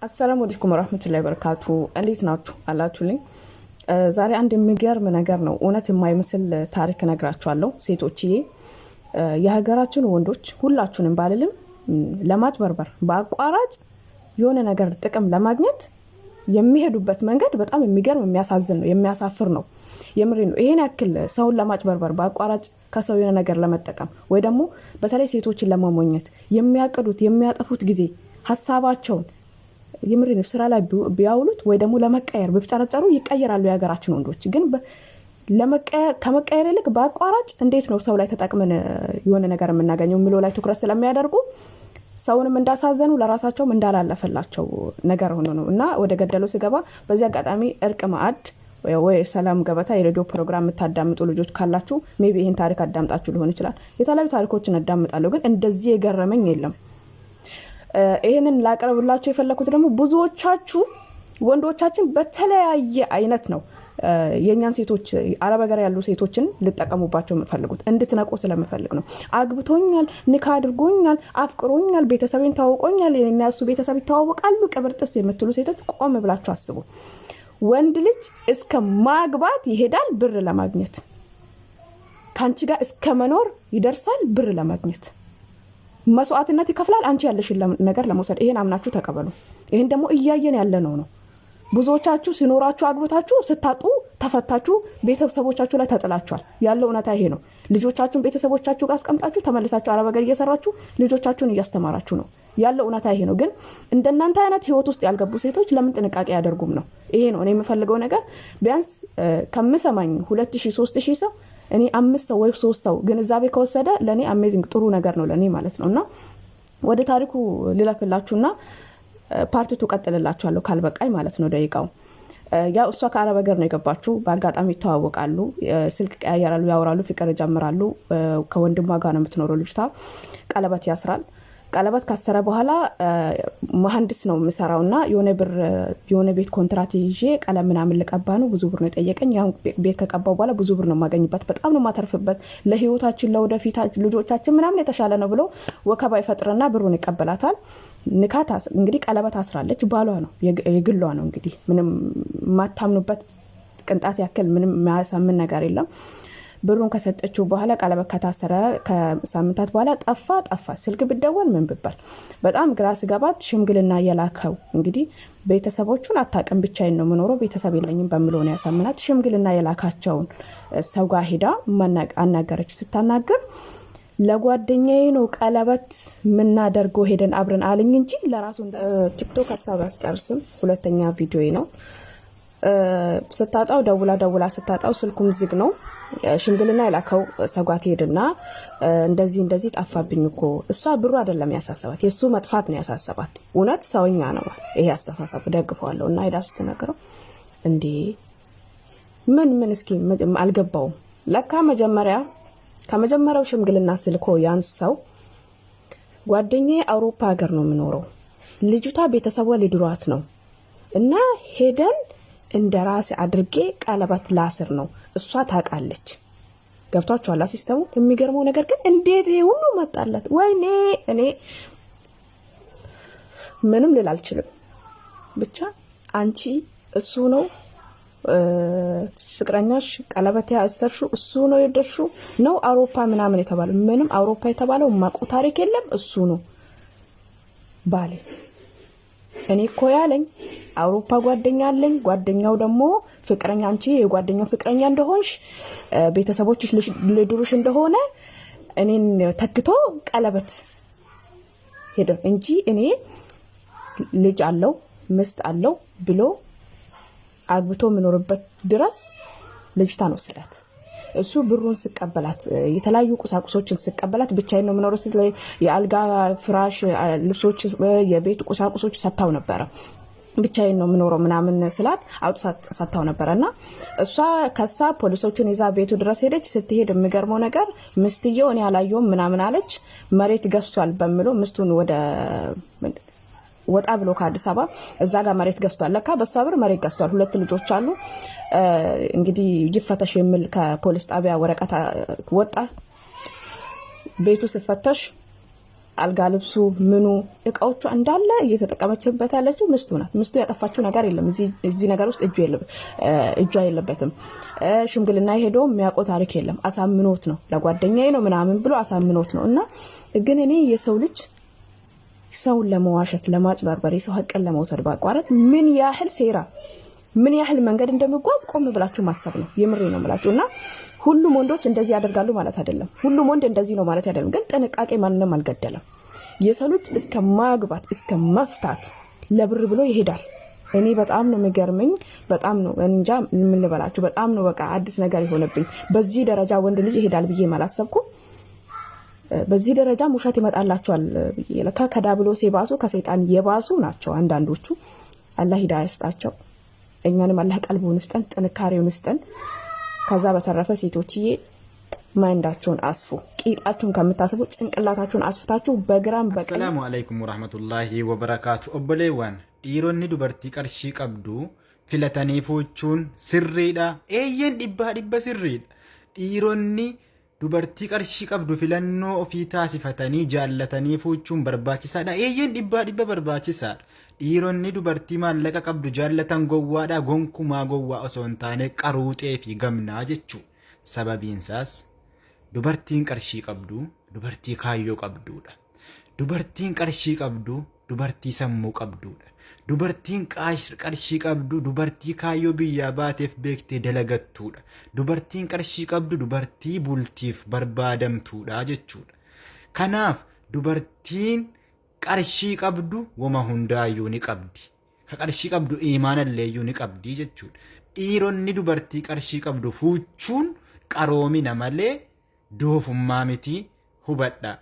አሰላሙ አለይኩም ወራህመቱላሂ ወበረካቱ። እንዴት ናችሁ አላችሁልኝ? ዛሬ አንድ የሚገርም ነገር ነው፣ እውነት የማይመስል ታሪክ ነግራችኋለሁ። ሴቶችዬ፣ የሀገራችን ወንዶች ሁላችሁንም ባልልም ለማጭበርበር በአቋራጭ የሆነ ነገር ጥቅም ለማግኘት የሚሄዱበት መንገድ በጣም የሚገርም የሚያሳዝን ነው፣ የሚያሳፍር ነው። የምሬ ነው። ይሄን ያክል ሰውን ለማጭበርበር በአቋራጭ ከሰው የሆነ ነገር ለመጠቀም ወይ ደግሞ በተለይ ሴቶችን ለማሞኘት የሚያቅዱት የሚያጠፉት ጊዜ ሐሳባቸውን የምሬ ነው ስራ ላይ ቢያውሉት ወይ ደግሞ ለመቀየር ቢፍጨረጨሩ ይቀየራሉ። የሀገራችን ወንዶች ግን ከመቀየር ይልቅ በአቋራጭ እንዴት ነው ሰው ላይ ተጠቅመን የሆነ ነገር የምናገኘው የሚለው ላይ ትኩረት ስለሚያደርጉ ሰውንም እንዳሳዘኑ ለራሳቸውም እንዳላለፈላቸው ነገር ሆኖ ነው። እና ወደ ገደለው ሲገባ በዚህ አጋጣሚ እርቅ ማዕድ ወይ ሰላም ገበታ የሬዲዮ ፕሮግራም የምታዳምጡ ልጆች ካላችሁ ሜቢ ይሄን ታሪክ አዳምጣችሁ ሊሆን ይችላል። የተለያዩ ታሪኮችን አዳምጣለሁ፣ ግን እንደዚህ የገረመኝ የለም። ይሄንን ላቀርብላችሁ የፈለኩት ደግሞ ብዙዎቻችሁ ወንዶቻችን በተለያየ አይነት ነው የኛን ሴቶች አረብ ሀገር ያሉ ሴቶችን ልጠቀሙባቸው የምፈልጉት እንድትነቁ ስለምፈልግ ነው። አግብቶኛል፣ ንካ አድርጎኛል፣ አፍቅሮኛል፣ ቤተሰቤን ታውቆኛል፣ የኛሱ ቤተሰብ ይተዋወቃሉ ቅብርጥስ የምትሉ ሴቶች ቆም ብላችሁ አስቡ። ወንድ ልጅ እስከ ማግባት ይሄዳል ብር ለማግኘት፣ ካንቺ ጋር እስከ መኖር ይደርሳል ብር ለማግኘት፣ መስዋዕትነት ይከፍላል አንቺ ያለሽን ነገር ለመውሰድ። ይሄን አምናችሁ ተቀበሉ። ይሄን ደግሞ እያየን ያለ ነው። ብዙዎቻችሁ ሲኖራችሁ አግብታችሁ ስታጡ ተፈታችሁ ቤተሰቦቻችሁ ላይ ተጥላችኋል። ያለው እውነታ ይሄ ነው። ልጆቻችሁን ቤተሰቦቻችሁ ጋር አስቀምጣችሁ ተመልሳችሁ አረብ ሀገር እየሰራችሁ ልጆቻችሁን እያስተማራችሁ ነው። ያለው እውነታ ይሄ ነው። ግን እንደናንተ አይነት ህይወት ውስጥ ያልገቡ ሴቶች ለምን ጥንቃቄ ያደርጉም ነው። ይሄ ነው እኔ የምፈልገው ነገር። ቢያንስ ከምሰማኝ 2000 3000 ሰው እኔ 5 ሰው ወይ 3 ሰው ግንዛቤ ከወሰደ ለኔ አሜዚንግ ጥሩ ነገር ነው ለኔ ማለት ነውና ወደ ታሪኩ ልለፍላችሁና ፓርቲቱ ቀጥልላችኋለሁ ካልበቃይ ማለት ነው ደቂቃው። ያው እሷ ከአረብ ሀገር ነው የገባችው። በአጋጣሚ ይተዋወቃሉ፣ ስልክ ቀያየራሉ፣ ያወራሉ፣ ፍቅር ይጀምራሉ። ከወንድሟ ጋር ነው የምትኖረው ልጅቷ። ቀለበት ያስራል። ቀለበት ካሰረ በኋላ መሐንዲስ ነው የምሰራውና የሆነ ቤት ኮንትራት ይዤ ቀለም ምናምን ልቀባ ነው። ብዙ ብር ነው የጠየቀኝ። ያን ቤት ከቀባው በኋላ ብዙ ብር ነው የማገኝበት፣ በጣም ነው የማተርፍበት፣ ለህይወታችን ለወደፊት ልጆቻችን ምናምን የተሻለ ነው ብሎ ወከባ ይፈጥርና ብሩን ይቀበላታል። ንካታ እንግዲህ ቀለበት አስራለች። ባሏ ነው የግሏ ነው። እንግዲህ ምንም ማታምኑበት ቅንጣት ያክል ምንም የሚያሳምን ነገር የለም። ብሩን ከሰጠችው በኋላ ቀለበት ከታሰረ ከሳምንታት በኋላ ጠፋ። ስልክ ብደወል ምን ብባል በጣም ግራ ሲገባት ሽምግልና የላከው እንግዲህ ቤተሰቦቹን አታውቅም፣ ብቻዬን ነው የምኖረው ቤተሰብ የለኝም በሚለው ነው ያሳምናት። ሽምግልና የላካቸውን ሰው ጋር ሄዳ አናገረች። ስታናገር ለጓደኛዬ ነው ቀለበት ምናደርገው ሄደን አብረን አለኝ እንጂ ለራሱ ቲክቶክ ሀሳብ አስጨርስም። ሁለተኛ ቪዲዮ ነው። ስታጣው ደውላ ስታጣው ስልኩም ዝግ ነው። ሽምግልና የላከው ሰው ጋር ሄድና እንደዚህ ጠፋብኝ እኮ። እሷ ብሩ አይደለም ያሳሰባት፣ የሱ መጥፋት ነው ያሳሰባት። እውነት ሰውኛ ነው ይሄ አስተሳሰብ ደግፈዋለሁ። እና ሄዳ ስትነግረው እንዴ ምን እስኪ አልገባውም። ለካ ከመጀመሪያው ሽምግልና ስልኮ ያንሰው ጓደኛዬ አውሮፓ ሀገር ነው የምኖረው፣ ልጅቷ ቤተሰቧ ሊድሯት ነው እና ሄደን እንደራሴ አድርጌ ቀለበት ላስር ነው፣ እሷ ታውቃለች። ገብቷችኋል ሲስተሙ? የሚገርመው ነገር ግን እንዴት ይሄ ሁሉ መጣላት? ወይኔ እኔ ምንም ልል አልችልም። ብቻ አንቺ እሱ ነው ፍቅረኛሽ ቀለበት ያሰርሽው እሱ ነው የደርሽው ነው አውሮፓ ምናምን የተባለው? ምንም አውሮፓ የተባለው ማቆ ታሪክ የለም። እሱ ነው ባሌ። እኔ እኮ ያለኝ አውሮፓ ጓደኛ አለኝ። ጓደኛው ደግሞ ፍቅረኛ፣ አንቺ የጓደኛው ፍቅረኛ እንደሆንሽ ቤተሰቦችሽ ልድሩሽ እንደሆነ እኔን ተክቶ ቀለበት ሄደ እንጂ እኔ ልጅ አለው ምስት አለው ብሎ አግብቶ ምኖርበት ድረስ ልጅታን ወሰዳት። እሱ ብሩን ስቀበላት የተለያዩ ቁሳቁሶችን ስቀበላት ብቻዬን ነው የምኖረው ሲል የአልጋ ፍራሽ፣ ልብሶች፣ የቤት ቁሳቁሶች ሰጣው ነበር። ብቻዬን ነው የምኖረው ምናምን ስላት ሰጣው ነበርና እሷ ከሳ ፖሊሶቹን ይዛ ቤቱ ድረስ ሄደች። ስትሄድ የሚገርመው ነገር ምስትየው እኔ አላየውም ምናምን አለች። መሬት ገዝቷል በሚለው ምስቱን ወጣ ብሎ ከአዲስ አበባ እዛ ጋር መሬት ገዝቷል። ለካ በሷ ብር መሬት ገዝቷል። 2 ልጆች አሉ። እንግዲህ ይፈተሽ የሚል ከፖሊስ ጣቢያ ወረቀት ወጣ። ቤቱ ሲፈተሽ አልጋ ልብሱ ምኑ እቃዎቹ እንዳለ እየተጠቀመችበት ያለችው ሚስቱ ናት። ሚስቱ ያጠፋችው ነገር የለም። እዚህ ነገር ውስጥ እጇ የለበትም። ሽምግልና ሄዶ የሚያውቀው ታሪክ የለም። አሳምኖት ነው ለጓደኛዬ ነው ምናምን ብሎ አሳምኖት ነው። እና ግን እኔ የሰው ልጅ ሰውን ለመዋሸት ለማጭበርበር የሰው ሀቅን ለመውሰድ ባቋረት ምን ያህል ሴራ ምን ያህል መንገድ እንደሚጓዝ ቆም ብላችሁ ማሰብ ነው። የምሬ ነው የምላችሁ። እና ሁሉም ወንዶች እንደዚህ ያደርጋሉ ማለት አይደለም። ሁሉም ወንድ እንደዚህ ነው ማለት አይደለም። ግን ጥንቃቄ ማንንም አልገደለም። የሰው ልጅ እስከ ማግባት እስከ መፍታት ለብር ብሎ ይሄዳል። እኔ በጣም ነው የሚገርመኝ። በጣም ነው እንጃ ምን ልበላችሁ። በጣም ነው በቃ አዲስ ነገር የሆነብኝ። በዚህ ደረጃ ወንድ ልጅ ይሄዳል ብዬ ማላሰብኩ። በዚህ ደረጃ ውሸት ይመጣላቸዋል ብዬ ለካ ከዳብሎስ የባሱ ከሰይጣን የባሱ ናቸው አንዳንዶቹ። አላህ ሂዳያ ይስጣቸው። እኛንም አላህ ቀልቡን ይስጠን፣ ጥንካሬውን ይስጠን። ከዛ በተረፈ ሴቶችዬ ማይንዳችሁን አስፉ። ቂጣችሁን ከምታስፉ ጭንቅላታችሁን አስፍታችሁ በግራም በቀኝ። ሰላሙ አለይኩም ወራህመቱላሂ ወበረካቱ። ኦቦሌዋን ዲሮኒ ዱበርቲ ቀርሺ ቀብዱ ፊለተኒ ፉቹን ስሪዳ ኤየን ዲባ ስሪዳ ዲሮኒ ዱበርቲ ቀርሺ ቀብዱ ፊለኖ ኦፊ ታሲፈተኒ ጃለተኒ ፉቹን በርባቺሳዳ ኤየን ዲባ በርባቺሳዳ dhiironni dubartii maallaqa qabdu jaallatan gowwaadha gonkumaa gowwaa osoo hin taane qaruuxee fi gamnaa jechuu. Sababiinsaas dubartiin qarshii qabdu dubartii kaayyoo qabduudha. Dubartiin qarshii qabdu dubartii sammuu qabduudha. Dubartiin qarshii qabdu dubartii kaayyoo biyyaa baateef beektee dalagattuudha. Dubartiin qarshii qabdu dubartii bultiif barbaadamtuudha jechuudha. Kanaaf dubartiin qarshii qabdu wama hundaayyuu ni qabdi. Ka qarshii qabdu iimaanalleeyyuu ni qabdi jechuudha. Dhiironni dubartii qarshii qabdu fuuchuun qaroomina malee doofummaa miti, hubadha.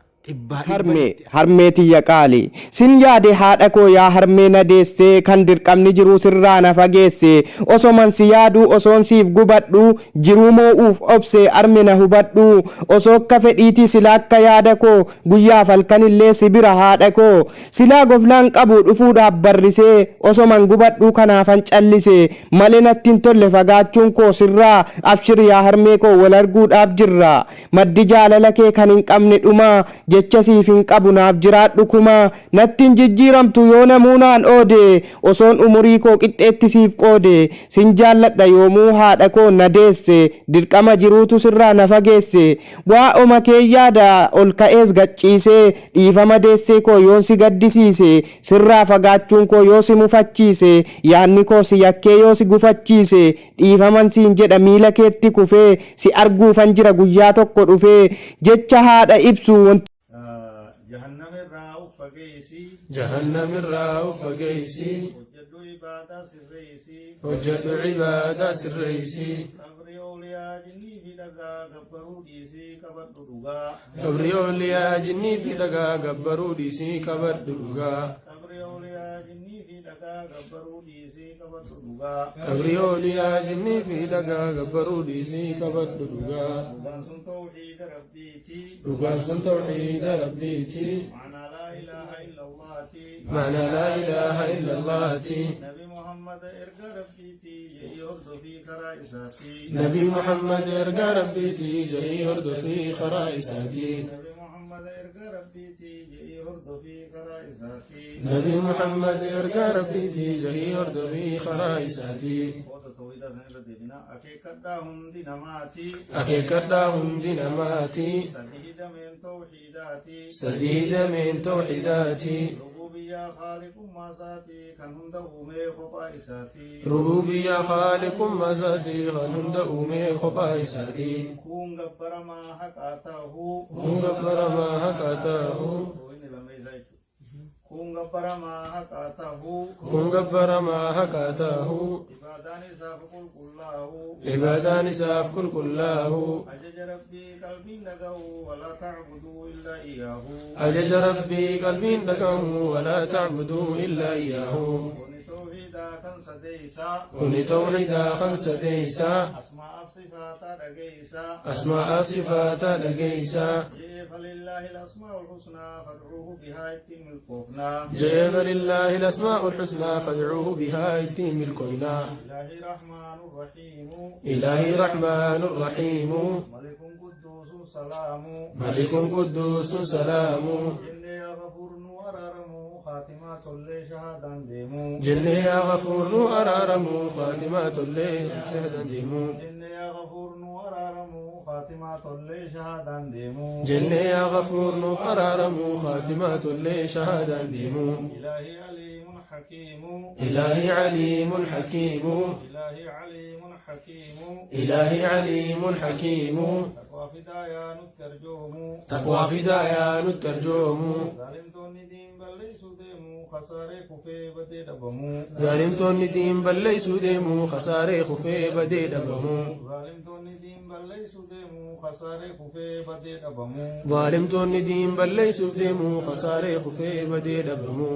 harmeeti yaqaali sin yaade haadha koo yaa harmee na deesse kan dirqamni jiru sirraa na fageesse osoman si yaadu osoon siif gubadhu jiruu moo'uuf obse armi na hubadhu osoo akka fedhiiti silaa akka yaada koo guyyaaf halkanillee si bira haadha koo silaa goflaan qabu dhufuudhaaf barrisee osoman gubadhu kanaafan callise malee natti hin tolle fagaachuun koo sirraa abshir yaa harmee koo wal arguudhaaf jirra maddi jaalala kee kan hin qabne dhumaa jecha siif hin qabu naaf jiraadhu kuma nattiin jijjiiramtu yoo namuunaan oode osoon umurii koo qixxeetti siif qoode sin jaalladha yoomuu haadha koo na deesse dirqama jiruutu sirraa na fageesse waa oma kee yaada ol ka'ees gacciisee dhiifama deessee koo yoon si gaddisiise sirraa fagaachuun koo yoo si mufachiise yaanni koo si yakkee yoo si gufachiise dhiifaman siin jedha miila keetti kufee si arguufan jira guyyaa tokko dhufee jecha haadha ibsu جهنم الراو فقيسي وجد عبادة سريسي قبري أولياء جني في دقا قبرو ديسي كبر دلوغا قبري أولياء جني في دقا قبرو ديسي كبر دلوغا ربان سن توحيد ربيتي معنى لا إله إلا الله تي نبي محمد إرقى ربيتي يهرد في خرائساتي نبي محمد إرقى ربيتي يهرد في خرائساتي نبي محمد إرقى ربيتي يهرد في خرائساتي أكيكداهم دينماتي سديد من توحيداتي ربوبيا خالق ما ساتي كنهند أومي خبائساتي كون غبر ما حقاته عبادان ساف كل كله أجج ربي قلبي لقاه ولا تعبدوا إلا إياه توحيدا كان سديسا كوني توحيدا كان سديسا أسماء صفاتا دقيسا أسماء صفاتا لقيسا فلله الأسماء الحسنى فادعوه بها يتم الكفنا جيب لله الأسماء الحسنى فادعوه بها يتم الكوينا إلهي رحمن الرحيم إلهي رحمن الرحيم ملك قدوس سلام ملك قدوس سلام جل يا غفور ورارم خاتمات اللي شهادا ديمو جل يا غفور أرارم خاتمات الليل شهدا ديمو جل يا غفور ورارم خاتمات اللي شهادا ديمو جل يا غفور أرارم خاتمات الليل شهدا ديمو إلهي عليم حكيم إلهي عليم حكيم إلهي عليم حكيم إلهي عليم حكيم تقوى فدايا نترجوم تقوى فدايا الترجوم ظالمتوني دين بل ليسوا ديمو خساري كفي بدي دبمو ظالمتوني دين بل ليسوا ديمو خساري خفي بدي دبمو ظالمتوني دين بل ليسوا ديمو خساري كفي بدي دبمو ظالمتوني دين بل ليسوا ديمو خساري خفي بدي دبمو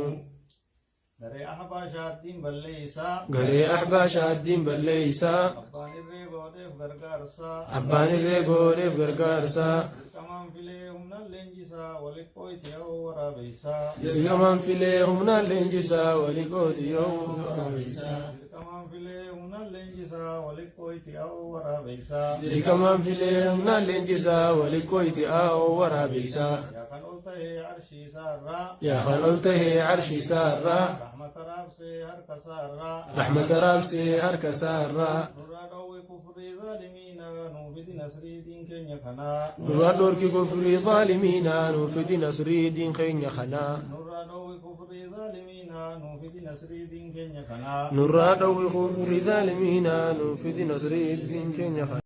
دري أحباشات دين بل ليسا غري أحباش الدين بل ليسا أبان الريبو ديف غرغارسا أبان الريبو ديف غرغارسا كمان فيليهم نالنجسا ولقويت يو ورابيسا كمان في ليهم نالنجسا ولقوت يوم ورابيسا كمان فيليهم نالنجسا ولقويت يو ورابيسا كمان في ليهم نالنجسا ولقوت أو ورابيسا يا كان قلته عرشي سارا يا خللته عرشي سارة رحمة رابسي هرك سارا رحمة رابسي هرك سارة نرادوي كفر ظالمين نوفد نسري دين كن خنا نرادور كي كفر ظالمين نوفد نصري دين خين خنا نرادوي كفر ظالمين نوفد نسري دين كن خنا نرادور كفر ظالمين نوفد نصري دين خين خنا